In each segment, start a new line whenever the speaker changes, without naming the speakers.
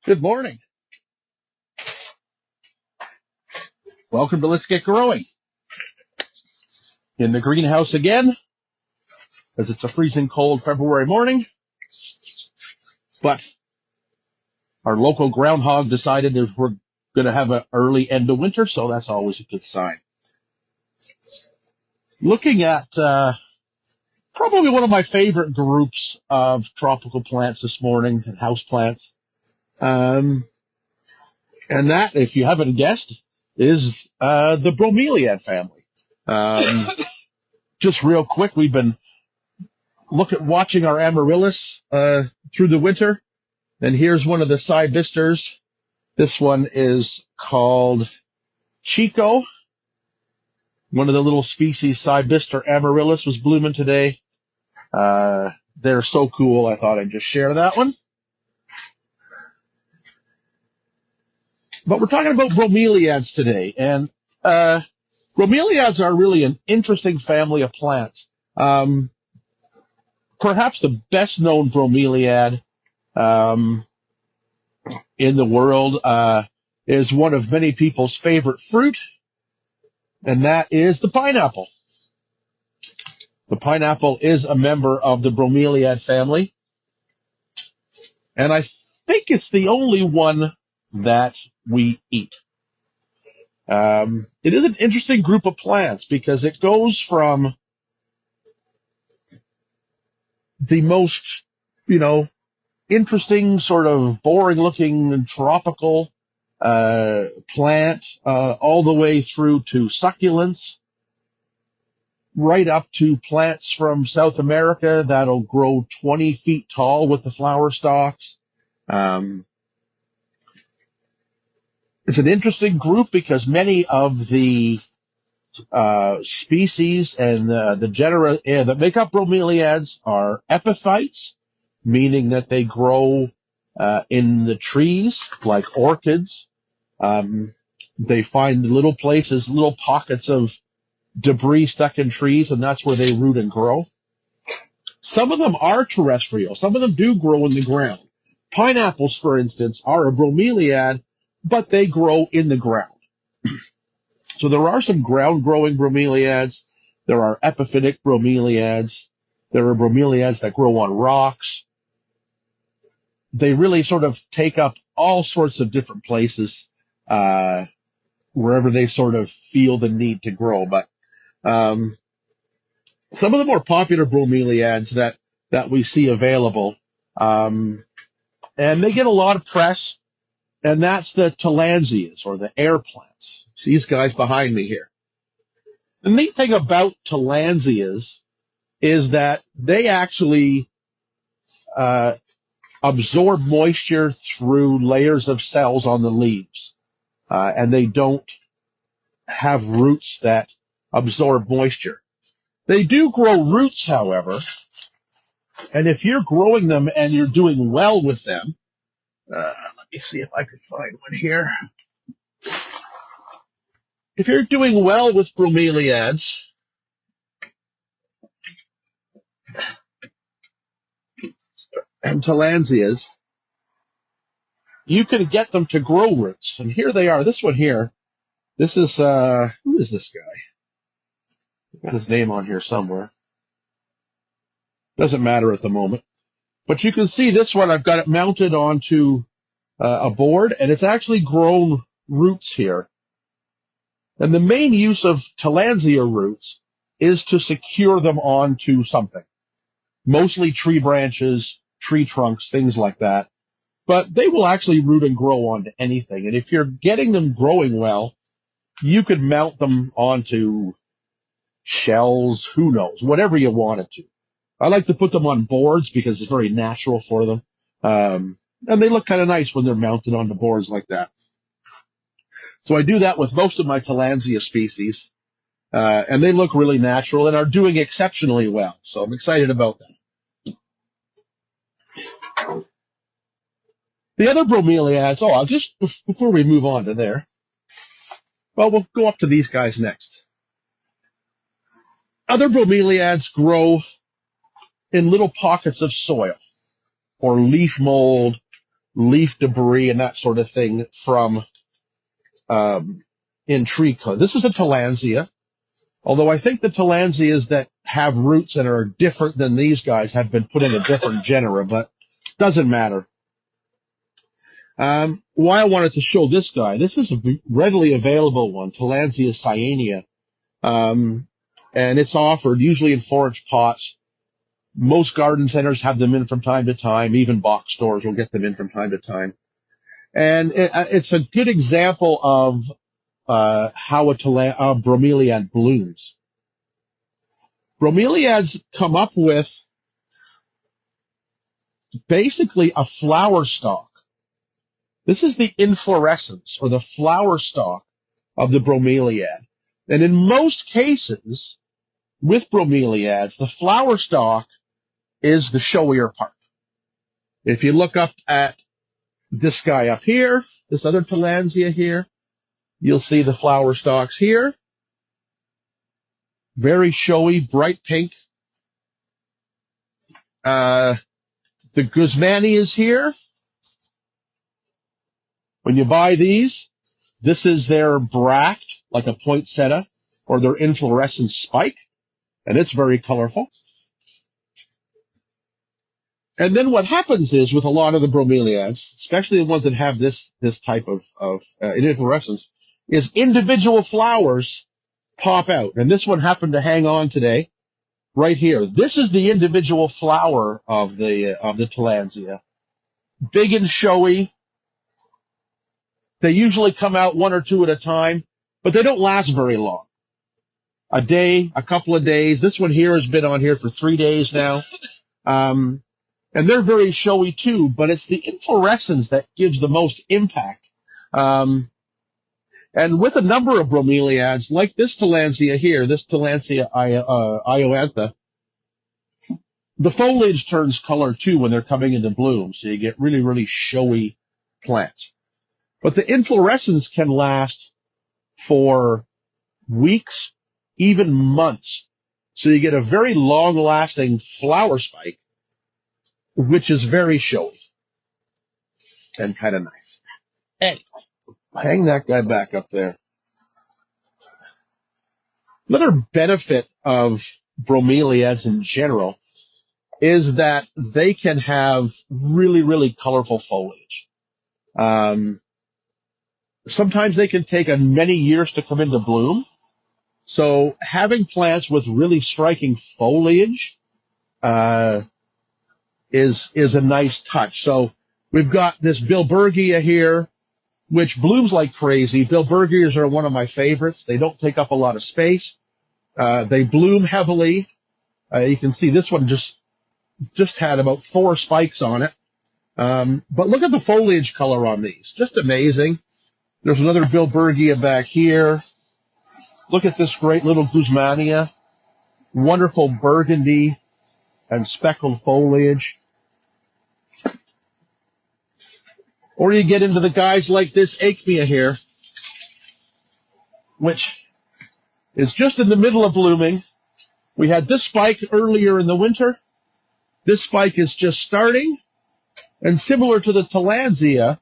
Good morning. Welcome to Let's Get Growing. In the greenhouse again, as it's a freezing cold February morning. But our local groundhog decided that we're going to have an early end of winter, so that's always a good sign. Looking at probably one of my favorite groups of tropical plants this morning, and houseplants. And that, if you haven't guessed, is the bromeliad family. Just real quick, we've been watching our amaryllis through the winter, and here's one of the cybisters. This one is called Chico. One of the little species, Cybister Amaryllis, was blooming today. They're so cool, I thought I'd just share that one. But we're talking about bromeliads today, and bromeliads are really an interesting family of plants. Perhaps the best known bromeliad in the world is one of many people's favorite fruit, and that is the pineapple. The pineapple is a member of the bromeliad family, and I think it's the only one that we eat. It is an interesting group of plants because it goes from the most, interesting, sort of boring-looking tropical plant all the way through to succulents, right up to plants from South America that'll grow 20 feet tall with the flower stalks. It's an interesting group because many of the species and the genera that make up bromeliads are epiphytes, meaning that they grow in the trees like orchids. They find little places, little pockets of debris stuck in trees, and that's where they root and grow. Some of them are terrestrial. Some of them do grow in the ground. Pineapples, for instance, are a bromeliad, but they grow in the ground. So there are some ground-growing bromeliads. There are epiphytic bromeliads. There are bromeliads that grow on rocks. They really sort of take up all sorts of different places wherever they sort of feel the need to grow. But some of the more popular bromeliads that we see available, and they get a lot of press, and that's the tillandsias, or the air plants. It's these guys behind me here. The neat thing about tillandsias is that they actually absorb moisture through layers of cells on the leaves, and they don't have roots that absorb moisture. They do grow roots, however, and if you're growing them and you're doing well with them, let me see if I could find one here. If you're doing well with bromeliads, and tillandsias, you can get them to grow roots. And here they are. This one here, this is, who is this guy? I've got his name on here somewhere. Doesn't matter at the moment. But you can see this one, I've got it mounted onto a board, and it's actually grown roots here. And the main use of tillandsia roots is to secure them onto something. Mostly tree branches, tree trunks, things like that. But they will actually root and grow onto anything. And if you're getting them growing well, you could mount them onto shells, who knows, whatever you wanted to. I like to put them on boards because it's very natural for them. And they look kind of nice when they're mounted onto boards like that. So I do that with most of my tillandsia species. And they look really natural and are doing exceptionally well. So I'm excited about that. The other bromeliads, I'll just, before we move on to there, well, we'll go up to these guys next. Other bromeliads grow in little pockets of soil, or leaf mold, leaf debris and that sort of thing from in tree cut. This is a tillandsia, although I think the tillandsias that have roots and are different than these guys have been put in a different genera, but doesn't matter. Why I wanted to show this guy, this is a readily available one, Tillandsia cyanea, and it's offered usually in forage pots. Most garden centers have them in from time to time. Even box stores will get them in from time to time. And it's a good example of how a bromeliad blooms. Bromeliads come up with basically a flower stalk. This is the inflorescence or the flower stalk of the bromeliad. And in most cases, with bromeliads, the flower stalk is the showier part. If you look up at this guy up here, this other tillandsia here, you'll see the flower stalks here. Very showy, bright pink. The Guzmanias here. When you buy these, this is their bract, like a poinsettia, or their inflorescence spike, and it's very colorful. And then what happens is with a lot of the bromeliads, especially the ones that have this type of inflorescence, is individual flowers pop out. And this one happened to hang on today, right here. This is the individual flower of the tillandsia. Big and showy. They usually come out one or two at a time, but they don't last very long. A day, a couple of days. This one here has been on here for 3 days now. And they're very showy too, but it's the inflorescence that gives the most impact. And with a number of bromeliads, like this tillandsia here, this Tillandsia ioantha, the foliage turns color too when they're coming into bloom, so you get really, really showy plants. But the inflorescence can last for weeks, even months. So you get a very long-lasting flower spike, which is very showy and kind of nice. Anyway, hang that guy back up there. Another benefit of bromeliads in general is that they can have really, really colorful foliage. Sometimes they can take many years to come into bloom. So having plants with really striking foliage is a nice touch. So we've got this Bilbergia here, which blooms like crazy. Bilbergias are one of my favorites. They don't take up a lot of space. They bloom heavily. You can see this one just had about 4 spikes on it. But look at the foliage color on these. Just amazing. There's another Bilbergia back here. Look at this great little Guzmania. Wonderful burgundy and speckled foliage. Or you get into the guys like this Acmea here, which is just in the middle of blooming. We had this spike earlier in the winter. This spike is just starting. And similar to the tillandsia,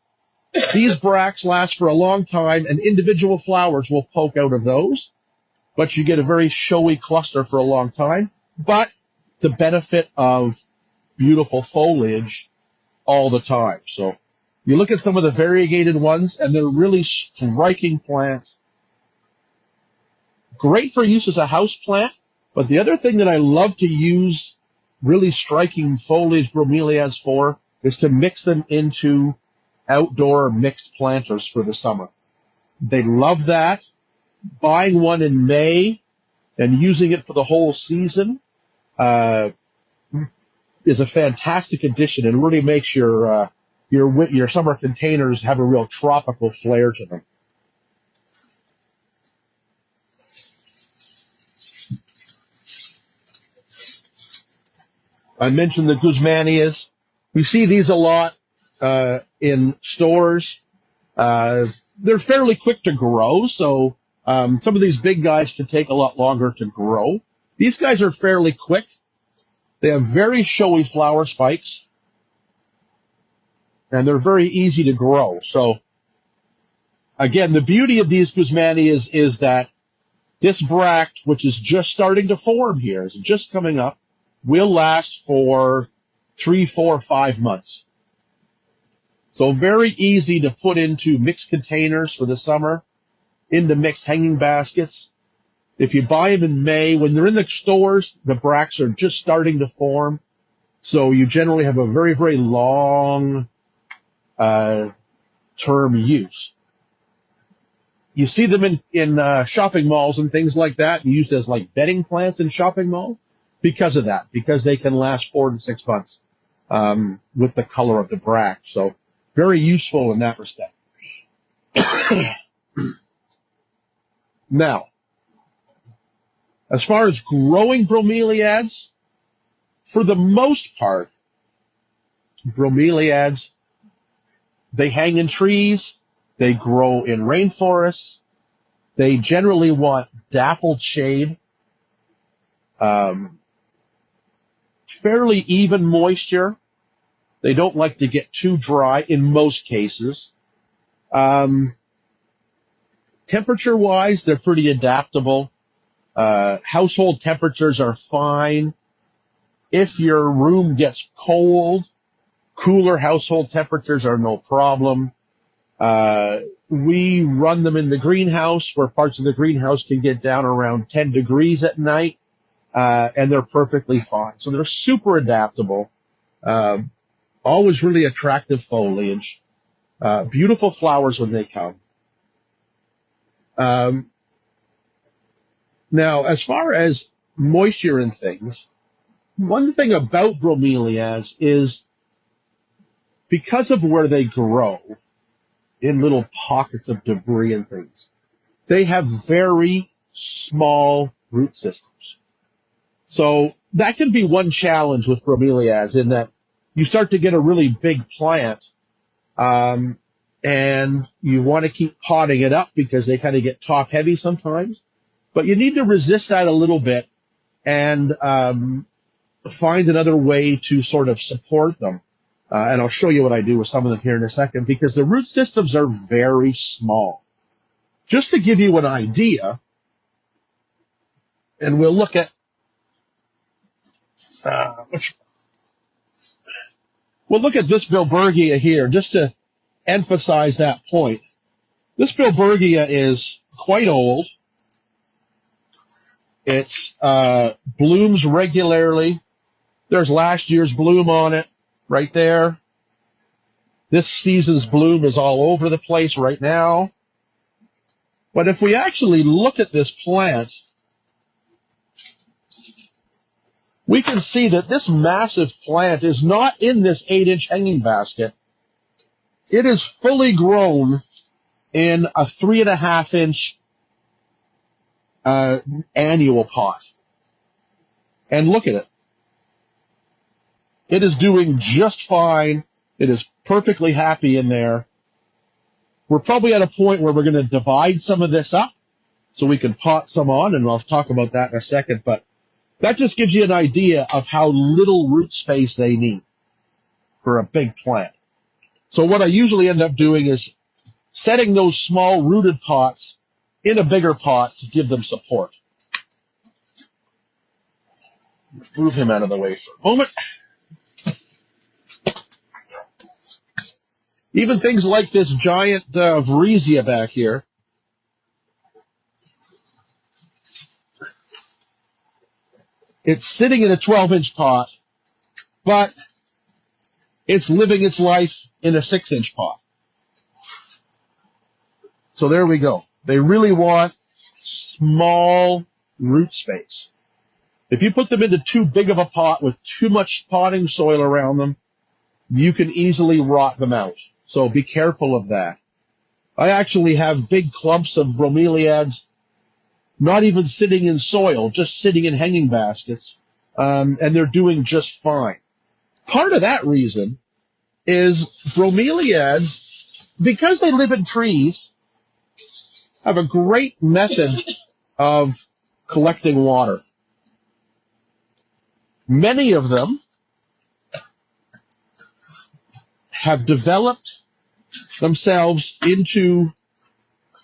these bracts last for a long time, and individual flowers will poke out of those. But you get a very showy cluster for a long time. But the benefit of beautiful foliage all the time. So you look at some of the variegated ones, and they're really striking plants. Great for use as a house plant. But the other thing that I love to use really striking foliage bromeliads for is to mix them into outdoor mixed planters for the summer. They love that. Buying one in May and using it for the whole season is a fantastic addition and really makes your summer containers have a real tropical flair to them. I mentioned the Guzmanias. We see these a lot in stores. They're fairly quick to grow, so some of these big guys can take a lot longer to grow. These guys are fairly quick. They have very showy flower spikes. and they're very easy to grow. So again, the beauty of these Guzmanias is that this bract, which is just starting to form here, is just coming up, will last for 3, 4, 5 months. So very easy to put into mixed containers for the summer, into mixed hanging baskets. If you buy them in May, when they're in the stores, the bracts are just starting to form. So you generally have a very, very long term use. You see them in shopping malls and things like that, used as like bedding plants in shopping malls because of that, because they can last 4 to 6 months with the color of the bract. So very useful in that respect. Now, as far as growing bromeliads, for the most part, bromeliads, they hang in trees, they grow in rainforests, they generally want dappled shade, fairly even moisture. They don't like to get too dry in most cases. Temperature-wise, they're pretty adaptable. Household temperatures are fine. If your room gets cold, cooler household temperatures are no problem. We run them in the greenhouse, where parts of the greenhouse can get down around 10 degrees at night, and they're perfectly fine. So they're super adaptable. Always really attractive foliage. Beautiful flowers when they come. Now, as far as moisture and things, one thing about bromeliads is because of where they grow in little pockets of debris and things, they have very small root systems. So that can be one challenge with bromeliads, in that you start to get a really big plant, and you want to keep potting it up because they kind of get top heavy sometimes. But you need to resist that a little bit and find another way to sort of support them. And I'll show you what I do with some of them here in a second, because the root systems are very small. Just to give you an idea, and we'll look at this Bilbergia here, just to emphasize that point. This Bilbergia is quite old. It's blooms regularly. There's last year's bloom on it right there. This season's bloom is all over the place right now. But if we actually look at this plant, we can see that this massive plant is not in this 8-inch hanging basket. It is fully grown in a 3.5-inch annual pot. And look at it. It is doing just fine. It is perfectly happy in there. We're probably at a point where we're going to divide some of this up so we can pot some on, and I'll talk about that in a second. But that just gives you an idea of how little root space they need for a big plant. So what I usually end up doing is setting those small rooted pots in a bigger pot to give them support. Move him out of the way for a moment. Even things like this giant Vreesia back here. It's sitting in a 12-inch pot, but it's living its life in a 6-inch pot. So there we go. They really want small root space. If you put them into too big of a pot with too much potting soil around them, you can easily rot them out. So be careful of that. I actually have big clumps of bromeliads not even sitting in soil, just sitting in hanging baskets, and they're doing just fine. Part of that reason is bromeliads, because they live in trees, have a great method of collecting water. Many of them have developed themselves into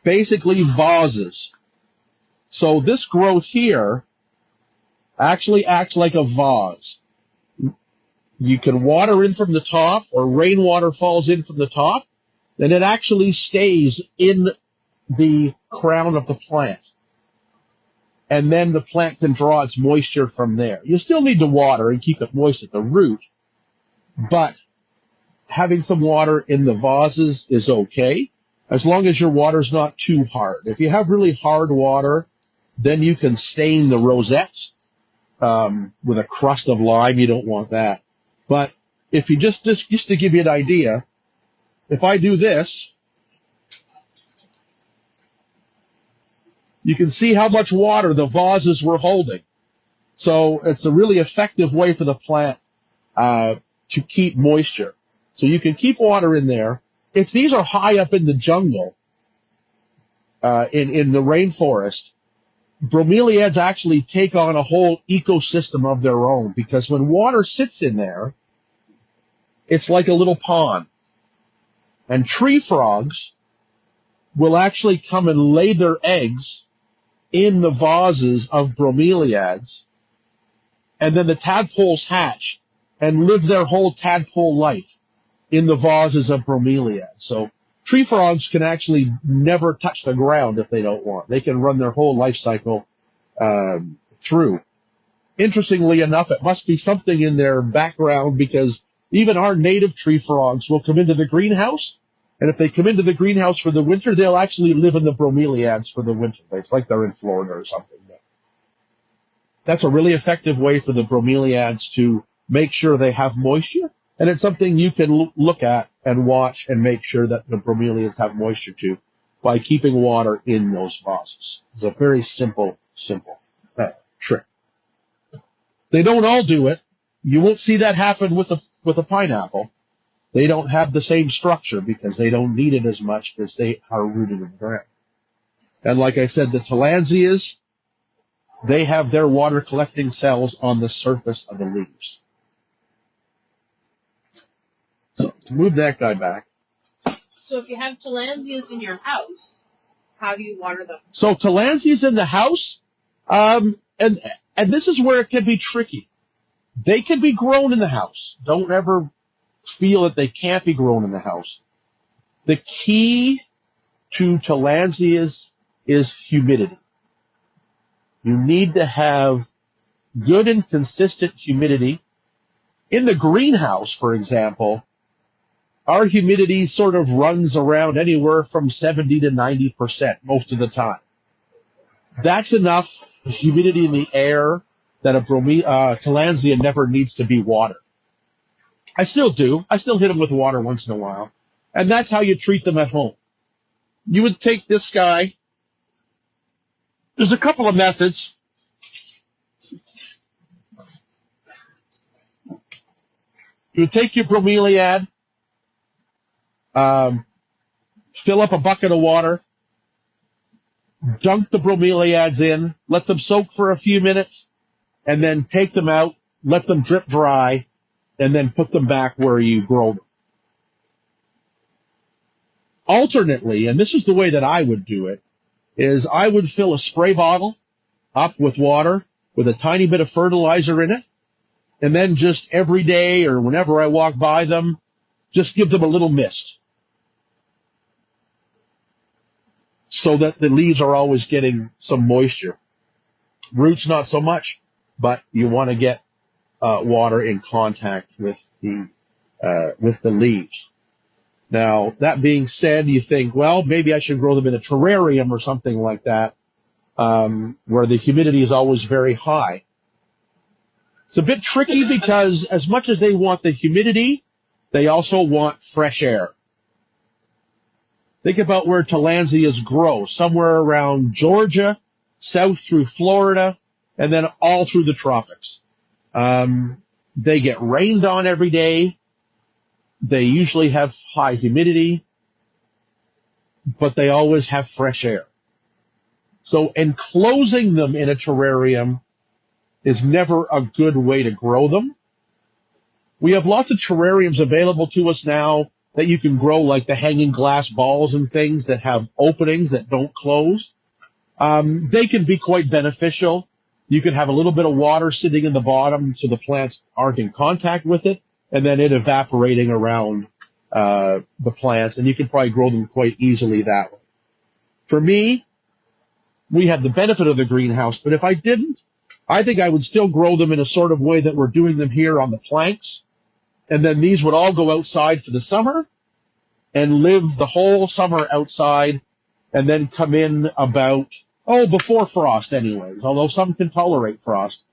basically vases. So this growth here actually acts like a vase. You can water in from the top, or rainwater falls in from the top, and it actually stays in the crown of the plant. And then the plant can draw its moisture from there. You still need to water and keep it moist at the root, but having some water in the vases is okay, as long as your water's not too hard. If you have really hard water, then you can stain the rosettes with a crust of lime. You don't want that. But if you just to give you an idea, if I do this, you can see how much water the vases were holding. So it's a really effective way for the plant to keep moisture. So you can keep water in there. If these are high up in the jungle, in the rainforest, bromeliads actually take on a whole ecosystem of their own, because when water sits in there, it's like a little pond. And tree frogs will actually come and lay their eggs in the vases of bromeliads, and then the tadpoles hatch and live their whole tadpole life in the vases of bromeliads. So tree frogs can actually never touch the ground if they don't want. They can run their whole life cycle through. Interestingly enough, it must be something in their background, because even our native tree frogs will come into the greenhouse, and if they come into the greenhouse for the winter, they'll actually live in the bromeliads for the winter. It's like they're in Florida or something. That's a really effective way for the bromeliads to make sure they have moisture, and it's something you can look at and watch and make sure that the bromeliads have moisture too by keeping water in those vases. It's a very simple trick. They don't all do it. You won't see that happen with a pineapple. They don't have the same structure because they don't need it as much because they are rooted in the ground. And like I said, the tillandsias, they have their water collecting cells on the surface of the leaves. So to move that guy back.
So if you have tillandsias in your house, how do you water them?
So tillandsias in the house, and this is where it can be tricky. They can be grown in the house. Don't ever feel that they can't be grown in the house. The key to tillandsias is humidity. You need to have good and consistent humidity. In the greenhouse, for example, our humidity sort of runs around anywhere from 70 to 90% most of the time. That's enough humidity in the air that a tillandsia never needs to be watered. I still do. I still hit them with water once in a while. And that's how you treat them at home. You would take this guy. There's a couple of methods. You would take your bromeliad, fill up a bucket of water, dunk the bromeliads in, let them soak for a few minutes, and then take them out, let them drip dry, and then put them back where you grow them. Alternately, and this is the way that I would do it, is I would fill a spray bottle up with water with a tiny bit of fertilizer in it, and then just every day or whenever I walk by them, just give them a little mist so that the leaves are always getting some moisture. Roots not so much, but you want to get water in contact with the leaves. Now, that being said, you think, well, maybe I should grow them in a terrarium or something like that, where the humidity is always very high. It's a bit tricky because as much as they want the humidity, they also want fresh air. Think about where tillandsias grow, somewhere around Georgia, south through Florida, and then all through the tropics. They get rained on every day. They usually have high humidity, but they always have fresh air. So enclosing them in a terrarium is never a good way to grow them. We have lots of terrariums available to us now that you can grow, like the hanging glass balls and things that have openings that don't close. They can be quite beneficial. You can have a little bit of water sitting in the bottom so the plants aren't in contact with it, and then it evaporating around the plants, and you can probably grow them quite easily that way. For me, we have the benefit of the greenhouse, but if I didn't, I think I would still grow them in a sort of way that we're doing them here on the planks, and then these would all go outside for the summer and live the whole summer outside, and then come in about, before frost anyways, although some can tolerate frost.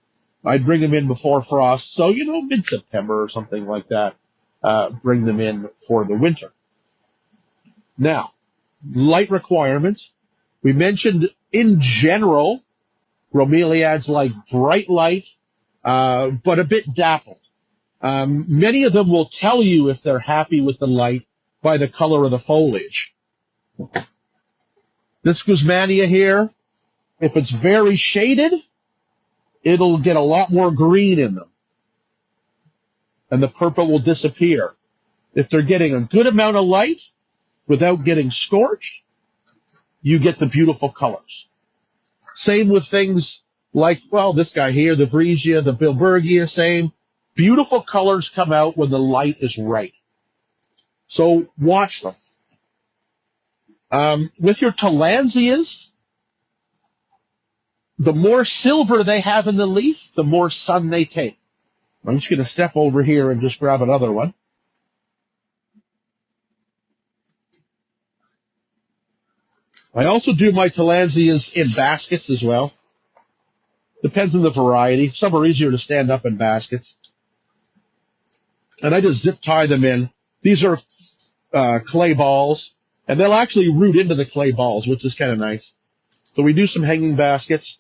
I'd bring them in before frost, so, mid-September or something like that, bring them in for the winter. Now, light requirements. We mentioned, in general, bromeliads like bright light, but a bit dappled. Many of them will tell you if they're happy with the light by the color of the foliage. This Guzmania here, if it's very shaded, it'll get a lot more green in them, and the purple will disappear. If they're getting a good amount of light without getting scorched, you get the beautiful colors. Same with things like, this guy here, the Vresia, the Bilbergia, same. Beautiful colors come out when the light is right. So watch them. With your Tillandsias, the more silver they have in the leaf, the more sun they take. I'm just going to step over here and just grab another one. I also do my Tillandsias in baskets as well. Depends on the variety. Some are easier to stand up in baskets. And I just zip tie them in. These are clay balls, and they'll actually root into the clay balls, which is kind of nice. So we do some hanging baskets.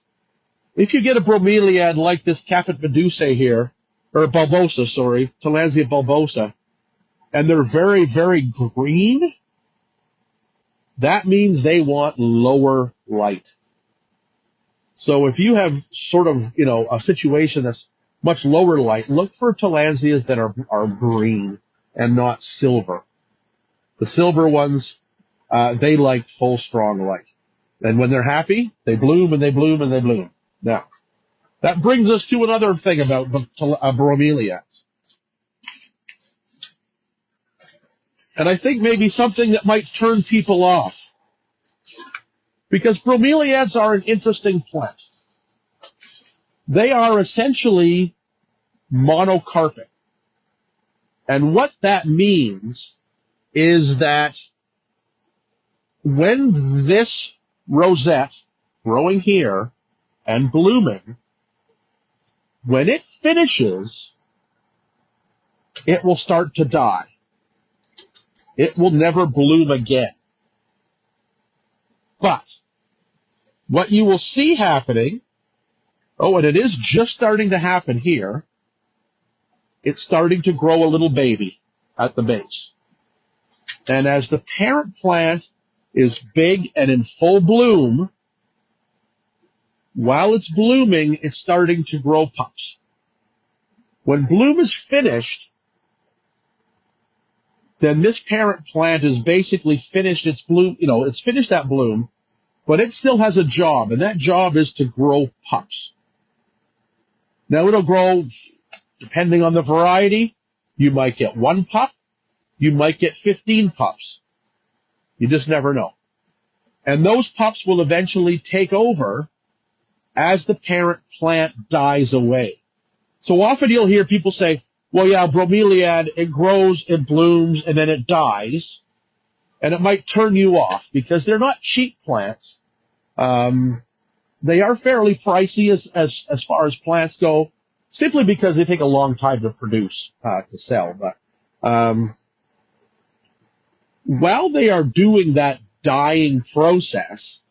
If you get a bromeliad like this Caput Medusae here, or bulbosa, sorry, Tillandsia bulbosa, and they're very, very green, that means they want lower light. So if you have sort of, a situation that's much lower light, look for Tillandsias that are green and not silver. The silver ones, they like full, strong light. And when they're happy, they bloom and they bloom and they bloom. Now, that brings us to another thing about bromeliads. And I think maybe something that might turn people off. Because bromeliads are an interesting plant. They are essentially monocarpic. And what that means is that when this rosette growing here and blooming, when it finishes, it will start to die. It will never bloom again. But what you will see happening, and it is just starting to happen here, it's starting to grow a little baby at the base. And as the parent plant is big and in full bloom, while it's blooming, it's starting to grow pups. When bloom is finished, then this parent plant is basically finished its bloom, it's finished that bloom, but it still has a job, and that job is to grow pups. Now it'll grow, depending on the variety, you might get 1 pup, you might get 15 pups. You just never know. And those pups will eventually take over as the parent plant dies away. So often you'll hear people say, bromeliad, it grows, it blooms, and then it dies. And it might turn you off because they're not cheap plants. They are fairly pricey as far as plants go, simply because they take a long time to produce, to sell. But while they are doing that dying process,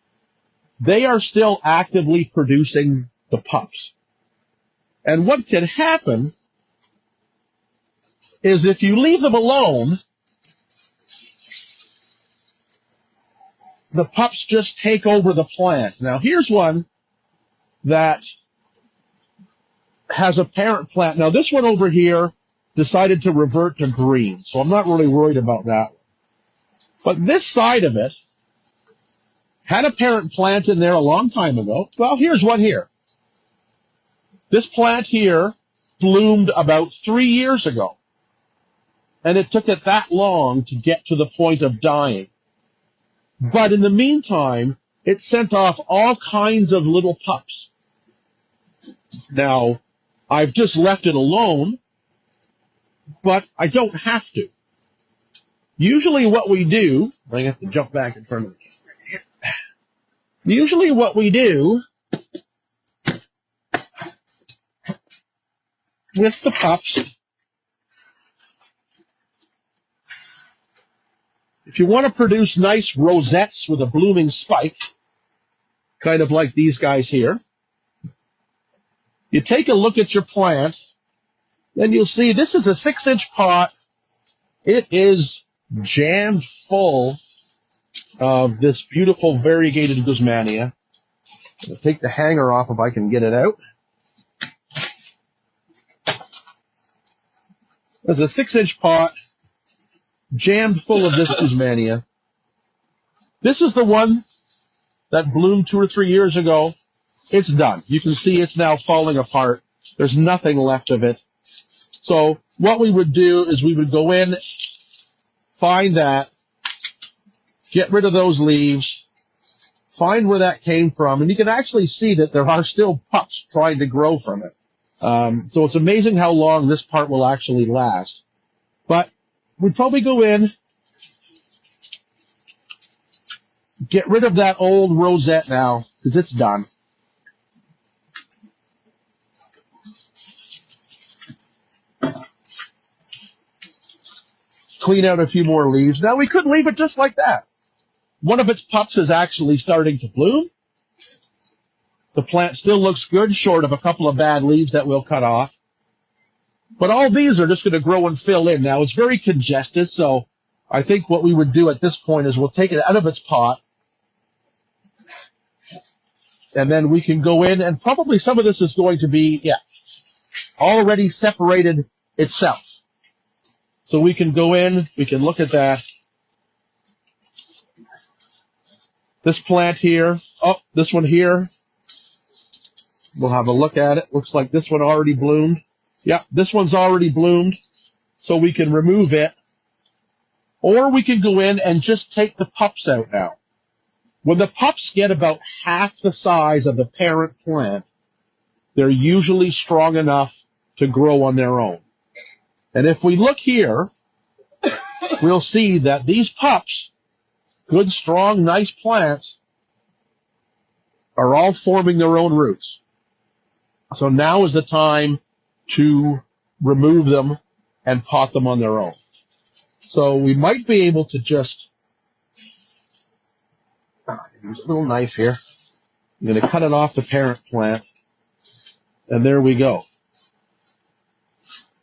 they are still actively producing the pups. And what can happen is if you leave them alone, the pups just take over the plant. Now, here's one that has a parent plant. Now, this one over here decided to revert to green. So I'm not really worried about that. But this side of it had a parent plant in there a long time ago. Well, here's one here. This plant here bloomed about 3 years ago. And it took it that long to get to the point of dying. But in the meantime, it sent off all kinds of little pups. Now, I've just left it alone, but I don't have to. Usually what we do, I have to jump back in front of the camera here. Usually what we do with the pups, if you want to produce nice rosettes with a blooming spike, kind of like these guys here, you take a look at your plant, then you'll see this is a 6-inch pot. It is jammed full of this beautiful variegated Guzmania. I'll take the hanger off if I can get it out. There's a 6-inch pot jammed full of this Guzmania. This is the one that bloomed 2 or 3 years ago. It's done. You can see it's now falling apart. There's nothing left of it. So what we would do is we would go in, find that, get rid of those leaves, find where that came from, and you can actually see that there are still pups trying to grow from it. So it's amazing how long this part will actually last. But we'd probably go in, get rid of that old rosette now, because it's done. Clean out a few more leaves. Now, we could leave it just like that. One of its pups is actually starting to bloom. The plant still looks good, short of a couple of bad leaves that we'll cut off. But all these are just going to grow and fill in. Now, it's very congested, so I think what we would do at this point is we'll take it out of its pot, and then we can go in, and probably some of this is going to be, already separated itself. So we can go in, we can look at that. This plant here, this one here, we'll have a look at it. Looks like this one already bloomed. Yeah, this one's already bloomed, so we can remove it. Or we can go in and just take the pups out now. When the pups get about half the size of the parent plant, they're usually strong enough to grow on their own. And if we look here, we'll see that these pups, good, strong, nice plants, are all forming their own roots. So now is the time to remove them and pot them on their own. So we might be able to just use a little knife here. I'm going to cut it off the parent plant, and there we go.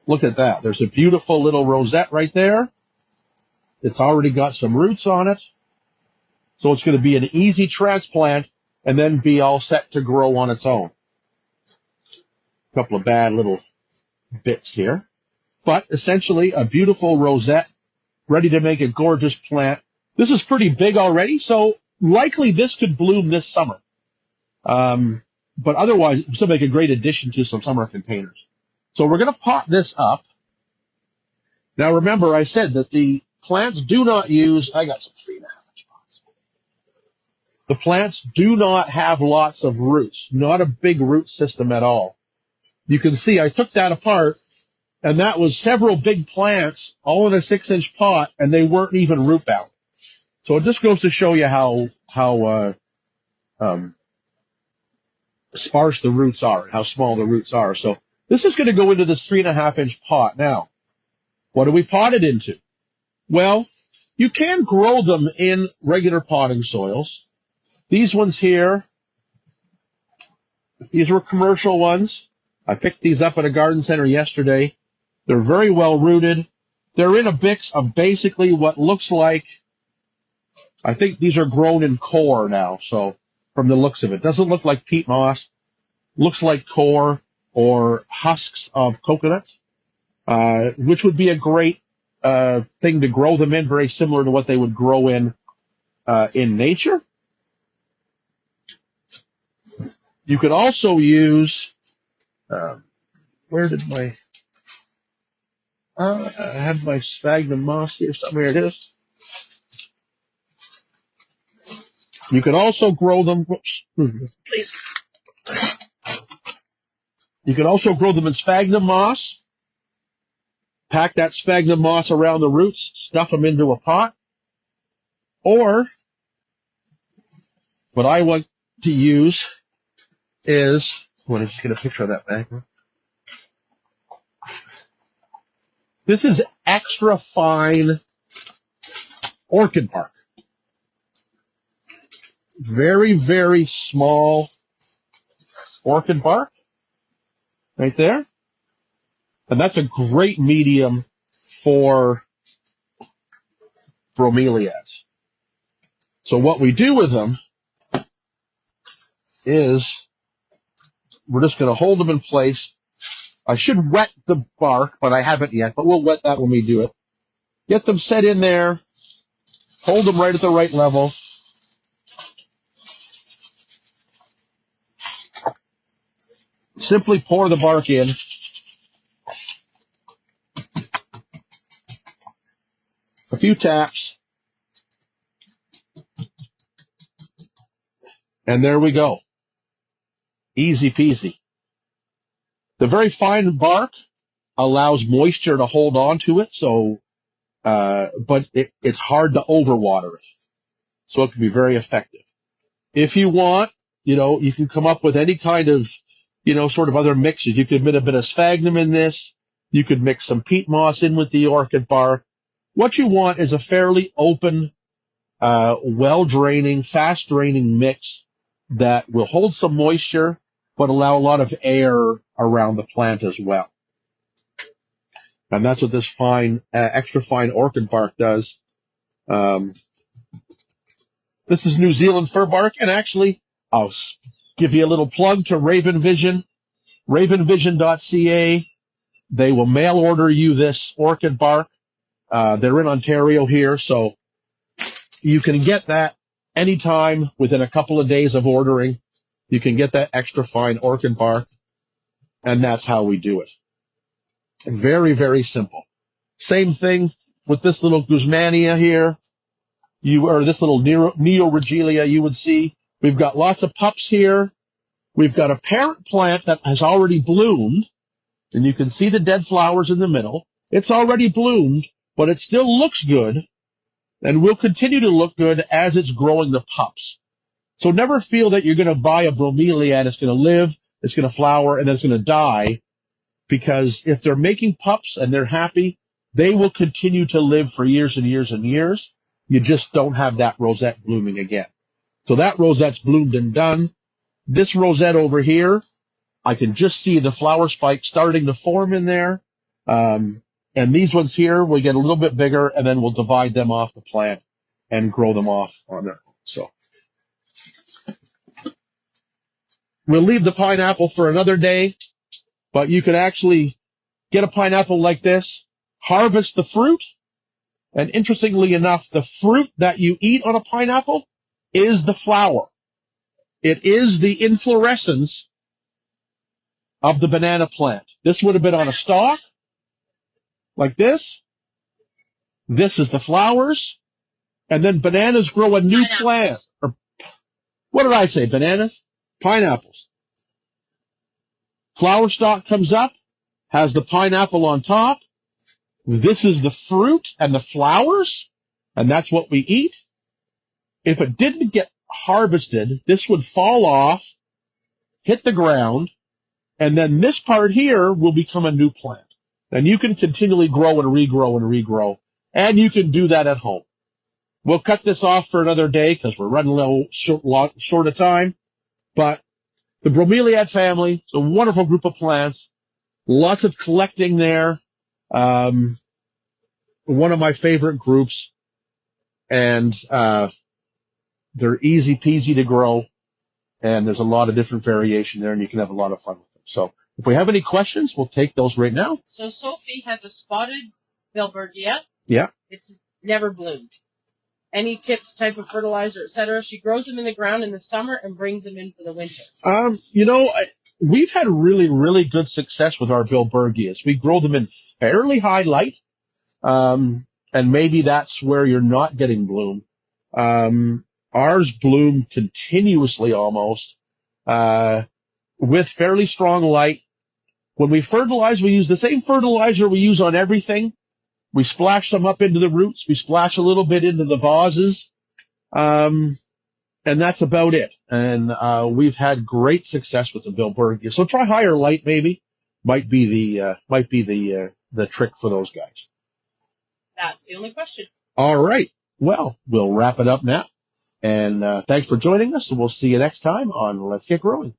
Look at that. There's a beautiful little rosette right there. It's already got some roots on it. So it's going to be an easy transplant and then be all set to grow on its own. A couple of bad little bits here. But essentially a beautiful rosette ready to make a gorgeous plant. This is pretty big already, so likely this could bloom this summer. But otherwise, it will still make a great addition to some summer containers. So we're going to pot this up. Now remember, I said that the plants do not use, I got some 3.5-inch pots. The plants do not have lots of roots, not a big root system at all. You can see I took that apart, and that was several big plants all in a 6-inch pot, and they weren't even root bound. So it just goes to show you how sparse the roots are, how small the roots are. So this is going to go into this 3.5-inch pot. Now, what do we pot it into? Well, you can grow them in regular potting soils. These ones here, these were commercial ones. I picked these up at a garden center yesterday. They're very well rooted. They're in a mix of basically what looks like, I think these are grown in core now, so from the looks of it. Doesn't look like peat moss. Looks like core or husks of coconuts. which would be a great thing to grow them in, very similar to what they would grow in nature. You could also use, where did my, I have my sphagnum moss here somewhere. It is. You can also grow them, please. You can also grow them in sphagnum moss. Pack that sphagnum moss around the roots, stuff them into a pot. Or, what I like to use is, I want to just get a picture of that back. This is extra fine orchid bark. Very, very small orchid bark right there. And that's a great medium for bromeliads. So what we do with them is we're just going to hold them in place. I should wet the bark, but I haven't yet, but we'll wet that when we do it. Get them set in there. Hold them right at the right level. Simply pour the bark in. A few taps. And there we go. Easy peasy. The very fine bark allows moisture to hold on to it, so but it's hard to overwater it. So it can be very effective. If you want, you can come up with any kind of, sort of other mixes. You could put a bit of sphagnum in this. You could mix some peat moss in with the orchid bark. What you want is a fairly open, well-draining, fast-draining mix that will hold some moisture, but allow a lot of air around the plant as well. And that's what this fine, extra fine orchid bark does. This is New Zealand fir bark, and actually, I'll give you a little plug to Raven Vision, ravenvision.ca. They will mail order you this orchid bark. They're in Ontario here, so you can get that anytime within a couple of days of ordering. You can get that extra fine orchid bark, and that's how we do it. Very, very simple. Same thing with this little Guzmania here, or this little Neoregelia you would see. We've got lots of pups here. We've got a parent plant that has already bloomed, and you can see the dead flowers in the middle. It's already bloomed, but it still looks good, and will continue to look good as it's growing the pups. So never feel that you're going to buy a bromelia and it's going to live, it's going to flower, and then it's going to die, because if they're making pups and they're happy, they will continue to live for years and years and years. You just don't have that rosette blooming again. So that rosette's bloomed and done. This rosette over here, I can just see the flower spike starting to form in there. And these ones here will get a little bit bigger, and then we'll divide them off the plant and grow them off on their own. So we'll leave the pineapple for another day, but you can actually get a pineapple like this, harvest the fruit, and interestingly enough, the fruit that you eat on a pineapple is the flower. It is the inflorescence of the banana plant. This would have been on a stalk, like this. This is the flowers, and then bananas grow a new plant. Or, what did I say, bananas? Pineapples. Flower stalk comes up, has the pineapple on top. This is the fruit and the flowers, and that's what we eat. If it didn't get harvested, this would fall off, hit the ground, and then this part here will become a new plant. And you can continually grow and regrow and regrow, and you can do that at home. We'll cut this off for another day because we're running a little short of time, but the bromeliad family is a wonderful group of plants. Lots of collecting there. One of my favorite groups, and they're easy peasy to grow, and there's a lot of different variation there, and you can have a lot of fun with them. So If we have any questions, we'll take those right now.
So Sophie has a spotted Bilbergia.
Yeah.
It's never bloomed. Any tips, type of fertilizer, etc.? She grows them in the ground in the summer and brings them in for the winter.
We've had really, really good success with our Bilbergias. We grow them in fairly high light, and maybe that's where you're not getting bloom. Ours bloom continuously almost, with fairly strong light. When we fertilize, we use the same fertilizer we use on everything. We splash some up into the roots. We splash a little bit into the vases. And that's about it. And we've had great success with the Bilbergia. So try higher light, maybe. Might be the trick for those guys.
That's the only question.
All right. Well, we'll wrap it up now. And thanks for joining us. And we'll see you next time on Let's Get Growing.